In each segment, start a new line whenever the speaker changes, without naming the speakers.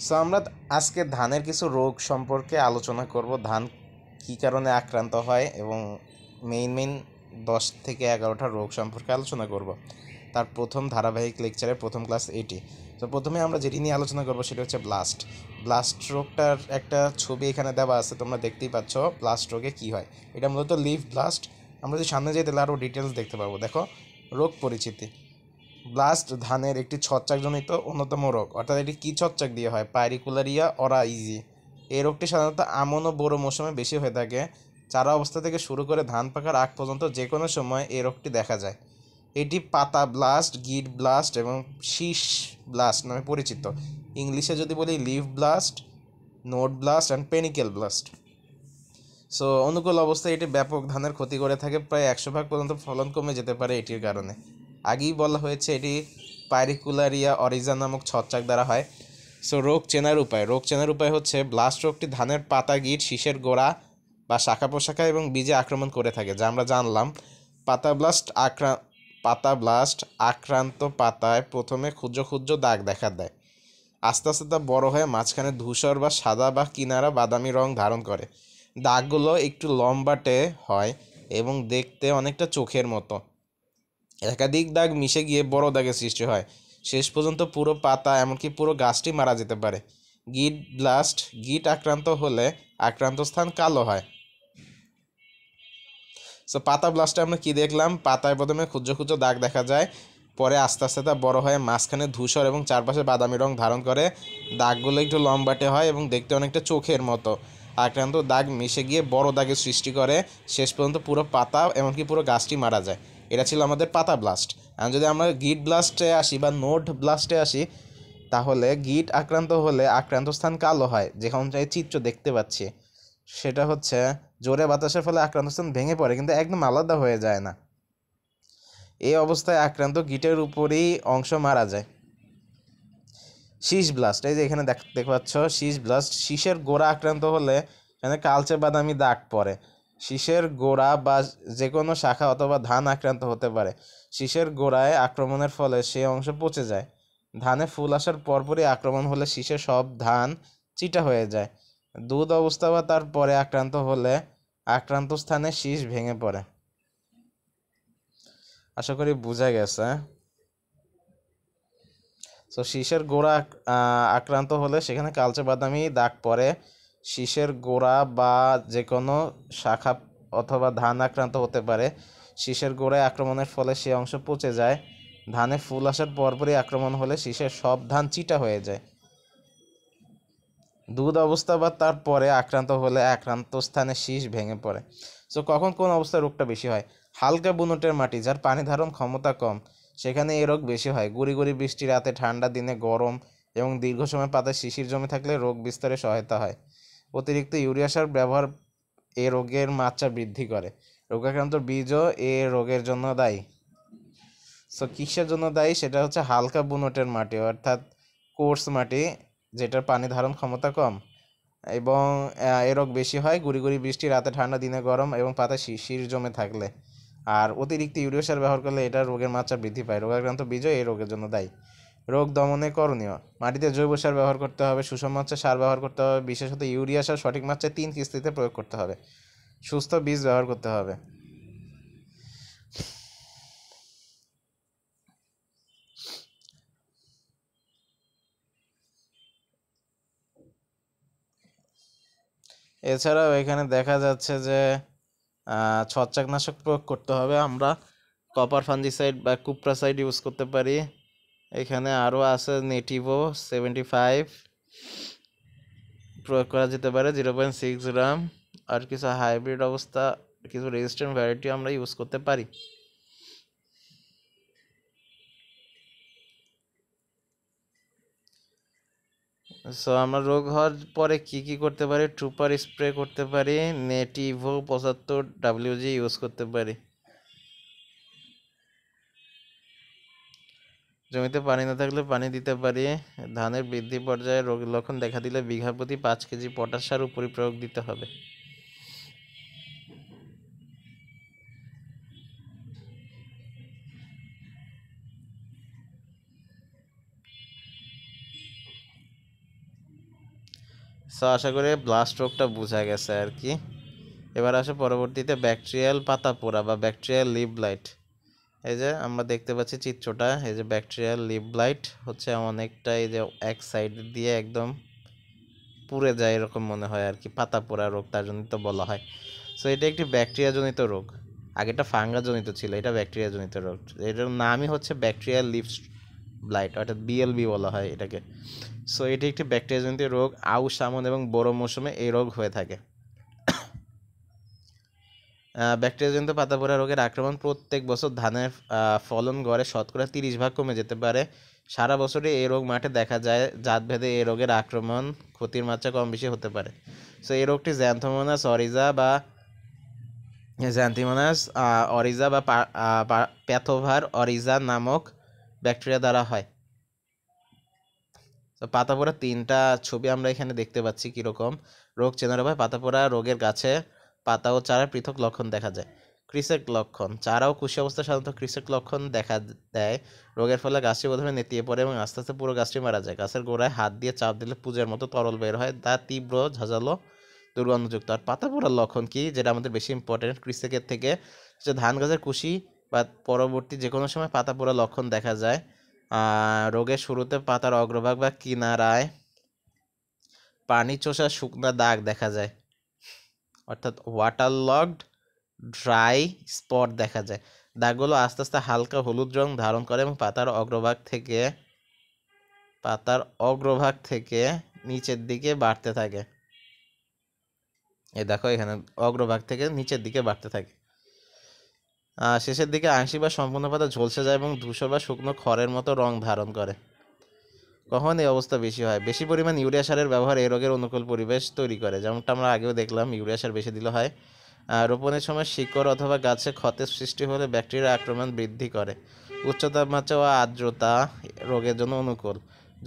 So আমরা আজকে ধানের কিছু রোগ সম্পর্কে আলোচনা করব। ধান কী কারণে আক্রান্ত হয় এবং মেইন 10 থেকে 11টা রোগ সম্পর্কে আলোচনা করব। তার প্রথম ধারাবাহিক লেকচারের প্রথম ক্লাস এটি। তো প্রথমে আমরা যেটি নিয়ে আলোচনা করব সেটা হচ্ছে ব্লাস্ট। ব্লাস্ট রোগটার একটা ছবি এখানে দেওয়া আছে, তোমরা দেখতেই পাচ্ছ। ব্লাস্ট রোগে কী হয়, এটা মূলত লিফ ব্লাস্ট। আমরা যদি সামনে যাই তাহলে আরও ডিটেলস দেখতে পাবো। দেখো, রোগ পরিচিতি। ব্লাস্ট ধানের একটি ছত্রাকজনিত অন্যতম রোগ, অর্থাৎ এটি কী ছত্রাক দিয়ে হয়? পাইরিকুলারিয়া অরাইজি। এই রোগটি সাধারণত আমন ও বোরো মৌসুমে বেশি হয়ে থাকে। চারা অবস্থা থেকে শুরু করে ধান পাকার আগ পর্যন্ত যে কোনো সময় এই রোগটি দেখা যায়। এটি পাতা ব্লাস্ট, গিট ব্লাস্ট এবং শীষ ব্লাস্ট নামে পরিচিত। ইংলিশে যদি বলি leaf blast, node blast and panicle blast. So অনুকূল অবস্থায় এটি ব্যাপক ধানের ক্ষতি করে থাকে, প্রায় 100% পর্যন্ত ফলন কমে যেতে পারে এটির কারণে। আগেই বলা হয়েছে এটি পাইরিকুলারিয়া অরিজা নামক ছত্রাক দ্বারা হয়। সো রোগ চেনার উপায় হচ্ছে ব্লাস্ট রোগটি ধানের পাতা, গিট, শীষের গোড়া বা শাখা প্রশাখা এবং বীজে আক্রমণ করে থাকে, যা আমরা জানলাম। পাতা ব্লাস্ট আক্রান্ত পাতায় প্রথমে ক্ষুদ্র ক্ষুদ্র দাগ দেখা দেয়। আস্তে আস্তে তা বড় হয়ে মাঝখানে ধূসর বা সাদা বা কিনারা বাদামি রং ধারণ করে। দাগগুলো একটু লম্বাটে হয় এবং দেখতে অনেকটা চোখের মতো। একাধিক দাগ মিশে গিয়ে বড় দাগের সৃষ্টি হয়। শেষ পর্যন্ত পুরো পাতা, এমনকি পুরো গাছটি মারা যেতে পারে। গিট আক্রান্ত হলে আক্রান্ত স্থান কালো হয়। সো পাতা ব্লাস্টে আমরা কি দেখলাম? পাতায় প্রথমে ক্ষুদ্র ক্ষুদ্র দাগ দেখা যায়, পরে আস্তে আস্তে তা বড় হয়ে মাঝখানে ধূসর এবং চারপাশে বাদামি রং ধারণ করে। দাগগুলো একটু লম্বাটে হয় এবং দেখতে অনেকটা চোখের মতো। আক্রান্ত দাগ মিশে গিয়ে বড় দাগের সৃষ্টি করে। শেষ পর্যন্ত পুরো পাতা, এমনকি পুরো গাছটি মারা যায়। এটা ছিল আমাদের পাতা ব্লাস্ট। আর যদি আমরা গিট ব্লাস্টে আসি বা নোড ব্লাস্টে আসি, তাহলে গিট আক্রান্ত হলে আক্রান্ত স্থান কালো হয়, যেখানে চিত্র দেখতে পাচ্ছি। সেটা হচ্ছে জোরে বাতাসের ফলে আক্রান্ত স্থান ভেঙে পড়ে, কিন্তু একদম আলাদা হয়ে যায় না। এই অবস্থায় আক্রান্ত গিটের উপরই অংশ মারা যায়। শীষ ব্লাস্ট, এই যে এখানে দেখতে পাচ্ছ শীষ ব্লাস্ট। শীষের গোড়া আক্রান্ত হলে এখানে কালচে বাদামি দাগ পড়ে। শীষের গোড়া বা যে কোনো শাখা অথবা ধান আক্রান্ত হতে পারে। শীষের গোড়ায় আক্রমণের ফলে সে অংশ পচে যায়। ধানে ফুল আসার পরপরই আক্রমণ হলে শীষের সব ধান চিটা হয়ে যায়। দুধ অবস্থা বা তার পরে আক্রান্ত হলে আক্রান্ত স্থানে শীষ ভেঙে পড়ে। আশা করি বোঝা গেছে। তো শীষের গোড়া আক্রান্ত হলে সেখানে কালচে বাদামি দাগ পড়ে। শীষের গোড়া বা যে কোনো শাখা অথবা ধান আক্রান্ত হতে পারে। শীষের গোড়ায় আক্রমণের ফলে সে অংশ পচে যায়। ধানে ফুল আসার পরপরই আক্রমণ হলে শীষের সব ধান চিটা হয়ে যায়। দুধ অবস্থা বা তার পরে আক্রান্ত হলে আক্রান্ত স্থানে শীষ ভেঙে পড়ে। সো কখন কোন অবস্থায় রোগটা বেশি হয়? হালকা বুনটের মাটি, যার পানি ধারণ ক্ষমতা কম, সেখানে এই রোগ বেশি হয়। গুড়ি গুড়ি বৃষ্টি, রাতে ঠান্ডা, দিনে গরম এবং দীর্ঘ সময় পাতায় শিশির জমে থাকলে রোগ বিস্তারে সহায়তা হয়। অতিরিক্ত ইউরিয়া সার ব্যবহার এ রোগের মাত্রা বৃদ্ধি করে। রোগাক্রান্ত বীজও এ রোগের জন্য দায়ী। সো কিসের জন্য দায়ী? সেটা হচ্ছে হালকা বুনটের মাটি, অর্থাৎ কোর্স মাটি, যেটার পানি ধারণ ক্ষমতা কম এবং এ রোগ বেশি হয় গুড়ি গুড়ি বৃষ্টি, রাতে ঠান্ডা, দিনে গরম এবং পাতায় শিশির জমে থাকলে। আর অতিরিক্ত ইউরিয়া সার ব্যবহার করলে এটা রোগের মাত্রা বৃদ্ধি পায়। রোগাক্রান্ত বীজও এই রোগের জন্য দায়ী। রোগ দমনে করণীয়: মাটিতে জৈব সার ব্যবহার করতে হবে, সুষম মাত্রায় সার ব্যবহার করতে হবে, বিশেষত ইউরিয়া সার সঠিক মাত্রায় 3 কিস্তিতে প্রয়োগ করতে হবে। সুস্থ বীজ ব্যবহার করতে হবে। এছাড়াও এখানে দেখা যাচ্ছে যে ছত্রাকনাশক প্রয়োগ করতে হবে। আমরা কপার ফাঙ্গিসাইড বা কুপ্রাসাইড ইউজ করতে পারি। এখানে আরও আছে নেটিভো 75 প্রয়োগ করা যেতে পারে, 0.6 গ্রাম। আর কিছু হাইব্রিড অবস্থা, কিছু রেজিস্ট্যান্ট ভ্যারাইটি আমরা ইউজ করতে পারি। সো আমরা রোগ হওয়ার পরে কি করতে পারি? ট্রুপার স্প্রে করতে পারি, নেটিভো 75 WG ইউজ করতে পারি। জমিতে পানি না থাকলে পানি দিতে পারি। ধানের বৃদ্ধি পর্যায়ে রোগের লক্ষণ দেখা দিলে বিঘা প্রতি 5 কেজি পটাশ সার প্রয়োগ দিতে হবে। সো আশা করি ব্লাস্ট রোগটা বোঝা গেছে আর কি। এবার আসে পরবর্তীতে ব্যাকটেরিয়াল পাতা পোড়া বা ব্যাকটেরিয়াল লিভ ব্লাইট। এই যে আমরা দেখতে পাচ্ছি চিত্রটা, এই যে ব্যাকটেরিয়াল লিভ ব্লাইট হচ্ছে অনেকটা এই যে এক সাইড দিয়ে একদম পুড়ে যায় এরকম মনে হয় আর কি, পাতা পোড়া রোগ তার জন্য তো বলা হয়। সো এটা একটি ব্যাকটেরিয়া জনিত রোগ, আগেটা ফাঙ্গাস জনিত ছিল, এটা ব্যাকটেরিয়া জনিত রোগ। এটার নামই হচ্ছে ব্যাকটেরিয়াল লিভ ব্লাইট, অর্থাৎ বিএলবি বলা হয় এটাকে। সো এটি একটি ব্যাকটেরিয়া জনিত রোগ। আউশ, আমন এবং বোরো মৌসুমে এই রোগ হয়ে থাকে। ব্যাকটেরিয়াজনিত পাতা পোড়া রোগের আক্রমণ প্রত্যেক বছর ধানের ফলন গড়ে শতকরা 30% কমে যেতে পারে। সারা বছরে এই রোগ মাঠে দেখা যায়, জাতভেদে এই রোগের আক্রমণ ক্ষতির মাত্রা কম বেশি হতে পারে। সো এই রোগটি জ্যান্থোমোনাস অরিজা বা প্যাথোভার অরিজা নামক ব্যাকটেরিয়া দ্বারা হয়। তো পাতা পোড়া 3টা ছবি আমরা এখানে দেখতে পাচ্ছি কীরকম রোগ চেনার উপায়। পাতা পোড়া রোগের গাছে পাতা ও চারার পৃথক লক্ষণ দেখা যায়। ক্রিসেক লক্ষণ, চারা ও কুশি অবস্থা সাধারণত ক্রিসেক লক্ষণ দেখা দেয়। রোগের ফলে গাছটি প্রথমে নেতিয়ে পড়ে এবং আস্তে আস্তে পুরো গাছটি মারা যায়। গাছের গোড়ায় হাত দিয়ে চাপ দিলে পুজের মতো তরল বের হয়, তা তীব্র ঝাঁঝালো দুর্গন্ধযুক্ত। আর পাতা পোড়ার লক্ষণ কি, যেটা আমাদের বেশি ইম্পর্টেন্ট ক্রিসেকের থেকে, যে ধান গাছের কুশি বা পরবর্তী যে কোনো সময় পাতা পোড়া লক্ষণ দেখা যায়। রোগের শুরুতে পাতার অগ্রভাগ বা কিনারায় পানি চোষা শুকনা দাগ দেখা যায়, অর্থাৎ ওয়াটার লগড ড্রাই স্পট দেখা যায়। দাগগুলো আস্তে আস্তে হালকা হলুদ রং ধারণ করে এবং পাতার অগ্রভাগ থেকে নিচের দিকে বাড়তে থাকে। এই দেখো এখানে অগ্রভাগ থেকে নিচের দিকে বাড়তে থাকে। শেষের দিকে আংশিক বা সম্পূর্ণ পাতা ঝলসে যায় এবং ধূসর বা শুকনো খড়ের মতো রং ধারণ করে। কখন এই অবস্থা বেশি হয়? বেশি পরিমাণ ইউরিয়া সারের ব্যবহার এই রোগের অনুকূল পরিবেশ তৈরি করে, যেমনটা আমরা আগেও দেখলাম ইউরিয়া সার বেশি দিলে হয়। রোপণের সময় শিকড় অথবা গাছে ক্ষতের সৃষ্টি হলে ব্যাকটেরিয়া আক্রমণ বৃদ্ধি করে। উচ্চ তাপমাত্রা ও আর্দ্রতা রোগের জন্য অনুকূল।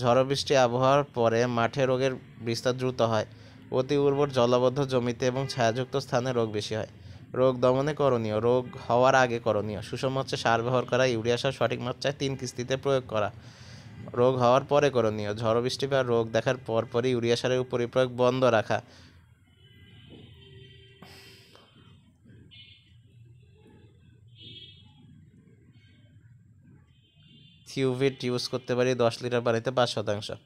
ঝড় বৃষ্টি আবহাওয়ার পরে মাঠে রোগের বিস্তার দ্রুত হয়। অতি উর্বর জলাবদ্ধ জমিতে এবং ছায়াযুক্ত স্থানে রোগ বেশি হয়। রোগ দমনে করণীয়, রোগ হওয়ার আগে করণীয়: সুষম হচ্ছে সার ব্যবহার করা, ইউরিয়া সার সঠিক মাত্রায় 3 কিস্তিতে প্রয়োগ করা। রোগ হওয়ার পরে করণীয়: ঝড় বৃষ্টি বা রোগ দেখার পরপরই ইউরিয়া সারের পরিপ্রয়োগ বন্ধ রাখা। থিওভিট ইউজ করতে পারি 10 লিটার পানিতে 5%।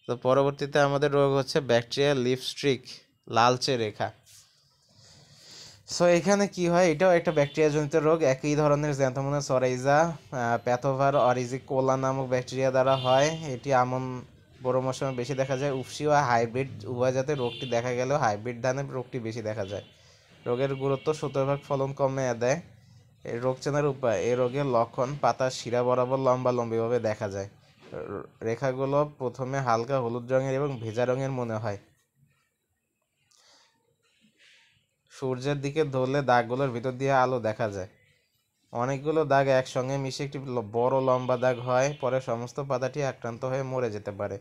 তো পরবর্তীতে আমাদের রোগ হচ্ছে ব্যাকটেরিয়া লিফ স্ট্রিক, লালচে রেখা। সো এখানে কি হয়, এটাও একটা ব্যাকটেরিয়া জনিত রোগ, একই ধরনের জ্যান্থোমোনাস অরাইজা প্যাথোভার অরিজিকোলা নামক ব্যাকটেরিয়া দ্বারা হয়। এটি আমন বড় মৌসুমে বেশি দেখা যায়। উফশি ও হাইব্রিড উভয় জাতের রোগটি দেখা গেলেও হাইব্রিড ধানের রোগটি বেশি দেখা যায়। রোগের গুরুত্ব: 70% ফলন কমে দেয়। এই রোগ চেনার উপায়: এই রোগের লক্ষণ পাতার শিরা বরাবর লম্বিভাবে দেখা যায়। রেখাগুলো প্রথমে হালকা হলুদ রঙের এবং ভেজা রঙের মনে হয়। সূর্যের দিকে ধরলে দাগগুলোর ভিতর দিয়ে আলো দেখা যায়। অনেকগুলো দাগ একসঙ্গে মিশে একটি বড় লম্বা দাগ হয়, পরে সমস্ত পাতাটি আক্রান্ত হয়ে মরে যেতে পারে।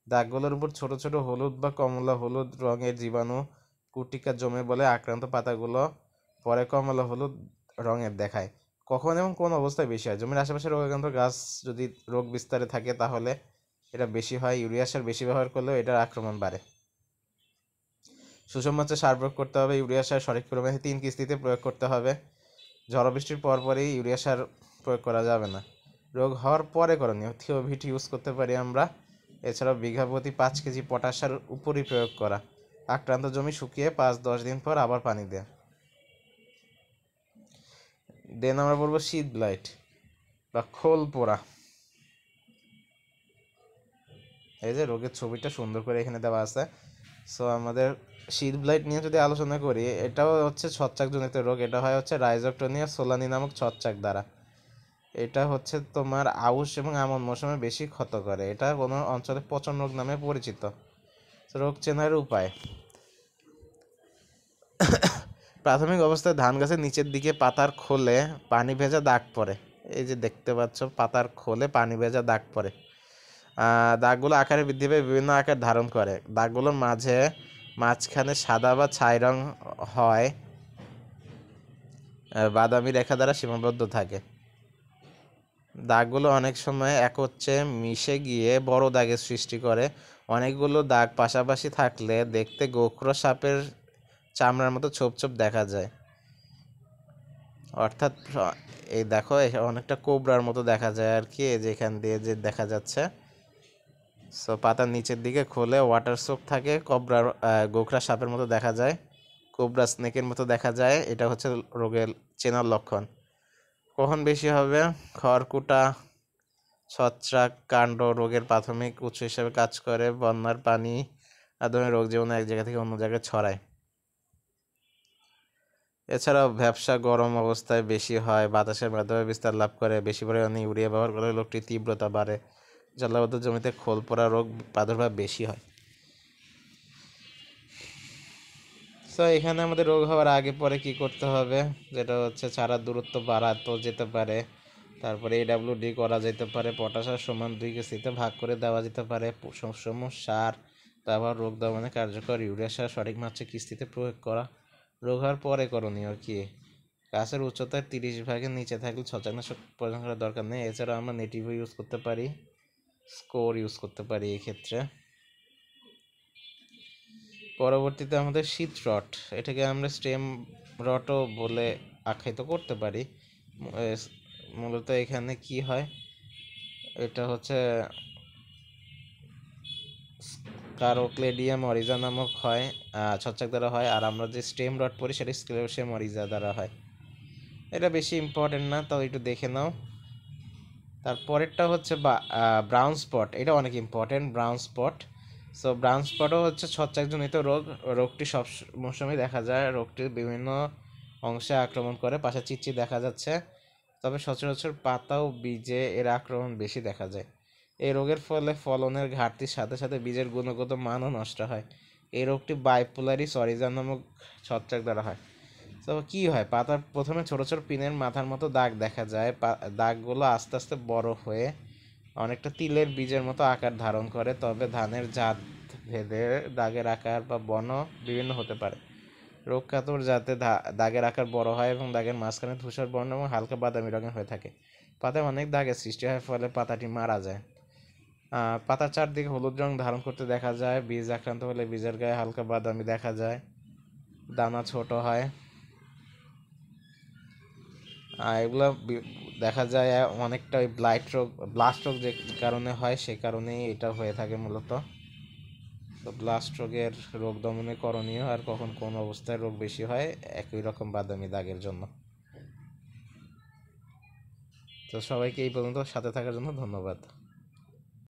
দাগগুলোর উপর ছোট ছোট হলুদ বা কমলা হলুদ রঙের জীবাণু কুটিকা জমে বলে আক্রান্ত পাতাগুলো পরে কমলা হলুদ রঙের দেখায়। কখন এবং কোন অবস্থায় বেশি হয়? জমির আশেপাশে রোগাক্রান্ত গাছ যদি রোগ বিস্তারে থাকে তাহলে এটা বেশি হয়। ইউরিয়া সার বেশি ব্যবহার করলেও এটার আক্রমণ বাড়ে। সুষম মাত্রায় সার প্রয়োগ করতে হবে। ইউরিয়া সার সঠিক পরিমাণে 3 কিস্তিতে প্রয়োগ করতে হবে। ঝড় বৃষ্টির পরপরই ইউরিয়া সার প্রয়োগ করা যাবে না। রোগ হওয়ার পরে করণীয়: থিওভিট ইউজ করতে পারি আমরা। এছাড়াও বিঘা প্রতি 5 কেজি পটাশ সার উপরই প্রয়োগ করা। আক্রান্ত জমি শুকিয়ে 5-10 দিন পর আবার পানি দেয়া। দেন আমরা বলবো শীত ব্লাইট বা খোল পোড়া। এই যে রোগের ছবিটা সুন্দর করে এখানে দেওয়া আছে। সো আমাদের শীত ব্লাইট নিয়ে যদি আলোচনা করি, এটাও হচ্ছে ছত্রাকজনিত রোগ। এটা হয় হচ্ছে রাইজোপটোনিয়া সোলানি নামক ছত্রাক দ্বারা। এটা হচ্ছে তোমার আউশ এবং আমন মৌসুমে বেশি ক্ষত করে। এটা কোনো অঞ্চলে পচন রোগ নামে পরিচিত। রোগ চেনার উপায়: প্রাথমিক অবস্থায় ধান গাছের নিচের দিকে পাতার খোলে পানি ভেজা দাগ পড়ে। এই যে দেখতে পাচ্ছ, পাতার খোলে পানি ভেজা দাগ পড়ে। দাগগুলো আকারে বৃদ্ধি পেয়ে বিভিন্ন আকার ধারণ করে। দাগগুলোর মাঝখানে সাদা বা ছাই রং হয়, বাদামি রেখা দ্বারা সীমাবদ্ধ থাকে। দাগগুলো অনেক সময় একত্রে মিশে গিয়ে বড় দাগের সৃষ্টি করে। অনেকগুলো দাগ পাশাপাশি থাকলে দেখতে গোখরো সাপের চামড়ার মতো ছোপ ছোপ দেখা যায়, অর্থাৎ এই দেখো অনেকটা কোবরার মতো দেখা যায় আর কি, যেখান দিয়ে যে দেখা যাচ্ছে। সো পাতার নিচের দিকে খোলে ওয়াটার সোক থাকে, গোখরা সাপের মতো দেখা যায়, কোবরা স্নেকের মতো দেখা যায়। এটা হচ্ছে রোগের চেনার লক্ষণ। কখন বেশি হবে? খড়কুটা, ছত্রাক, কাণ্ড রোগের প্রাথমিক উৎস হিসেবে কাজ করে। বন্যার পানি মাধ্যমে রোগ যেমন এক জায়গা থেকে অন্য জায়গায় ছড়ায়। এছাড়াও ব্যবসা গরম অবস্থায় বেশি হয়, বাতাসের মাধ্যমে বিস্তার লাভ করে। বেশি পরিমাণে ইউরিয়া ব্যবহার করলে রোগটির তীব্রতা বাড়ে। জলাবদ্ধ জমিতে খোল পড়া রোগ প্রাদুর্ভাব বেশি হয়। সো এখানে আমাদের রোগ হওয়ার আগে পরে কি করতে হবে, যেটা হচ্ছে চারার দূরত্ব বাড়াতো যেতে পারে, তারপরে AWD করা যেতে পারে, পটাশের সমান 2 কেজিতে ভাগ করে দেওয়া যেতে পারে, সুষম সার ব্যবহার, রোগ দমনে কার্যকর ইউরিয়া সার সঠিক মাত্রায় কিস্তিতে প্রয়োগ করা। রোগ হওয়ার পরে করণীয় কি? গাছের উচ্চতা 30 ভাগের নিচে থাকলে ছত্রাকনাশক প্রয়োগ করার দরকার নেই। এছাড়াও আমরা নেটিভ ইউজ করতে পারি, স্কোর ইউজ করতে পারি এই ক্ষেত্রে। পরবর্তীতে আমাদের শীত রট, এটাকে আমরা স্টেম রটও বলে আখ্যায়িত করতে পারি। মূলত এখানে কি হয়, এটা হচ্ছে স্কারোক্লেডিয়াম অরিজা নামক হয়, ছত্রাক দ্বারা হয়। আর আমরা যে স্টেম রট পড়ি সেটা স্ক্লেরোসিয়াম অরিজা দ্বারা হয়। এটা বেশি ইম্পর্টেন্ট না, তাও একটু দেখে নাও। তারপরেরটা হচ্ছে ব্রাউন স্পট, এটা অনেক important, brown spot. So brown স্পটও হচ্ছে ছত্রাকজনিত রোগ। রোগটি সব মৌসুমে দেখা যায়। রোগটির বিভিন্ন অংশে আক্রমণ করে। পাশে চিচ্ছি দেখা যাচ্ছে, তবে সচরাচর পাতা ও বীজে এর আক্রমণ বেশি দেখা যায়। এই রোগের ফলে ফলনের ঘাটতির সাথে সাথে বীজের গুণগত মানও নষ্ট হয়। এই রোগটি বাইপোলারিস অরিজা নামক ছত্রাক দ্বারা হয়। তো কি হয়, পাতার প্রথমে ছোট ছোট পিনের মাথার মতো দাগ দেখা যায়। দাগগুলো আস্তে আস্তে বড় হয়ে অনেকটা তিলের বীজের মতো আকার ধারণ করে। তবে ধানের জাত ভেদে দাগের আকার বা বর্ণ বিভিন্ন হতে পারে। রোগকাতর জাতে দাগের আকার বড় হয় এবং দাগের মাঝখানে ধূসর বর্ণ এবং হালকা বাদামি রঙের হয়ে থাকে। পাতায় অনেক দাগের সৃষ্টি হয়, ফলে পাতাটি মারা যায়। পাতার চারদিকে হলুদ রং ধারণ করতে দেখা যায়। বীজ আক্রান্ত হলে বীজের গায়ে হালকা বাদামি দেখা যায়। দানা ছোট হয়। এগুলো দেখা যায় অনেকটা ওই ব্লাস্ট রোগ যে কারণে হয় সে কারণেই এটা হয়ে থাকে মূলত। তো ব্লাস্ট রোগের রোগ দমনে করণীয় আর কখন কোন অবস্থায় রোগ বেশি হয়, একই রকম বাদামি দাগের জন্য। তো সবাইকে এই পর্যন্ত সাথে থাকার জন্য ধন্যবাদ।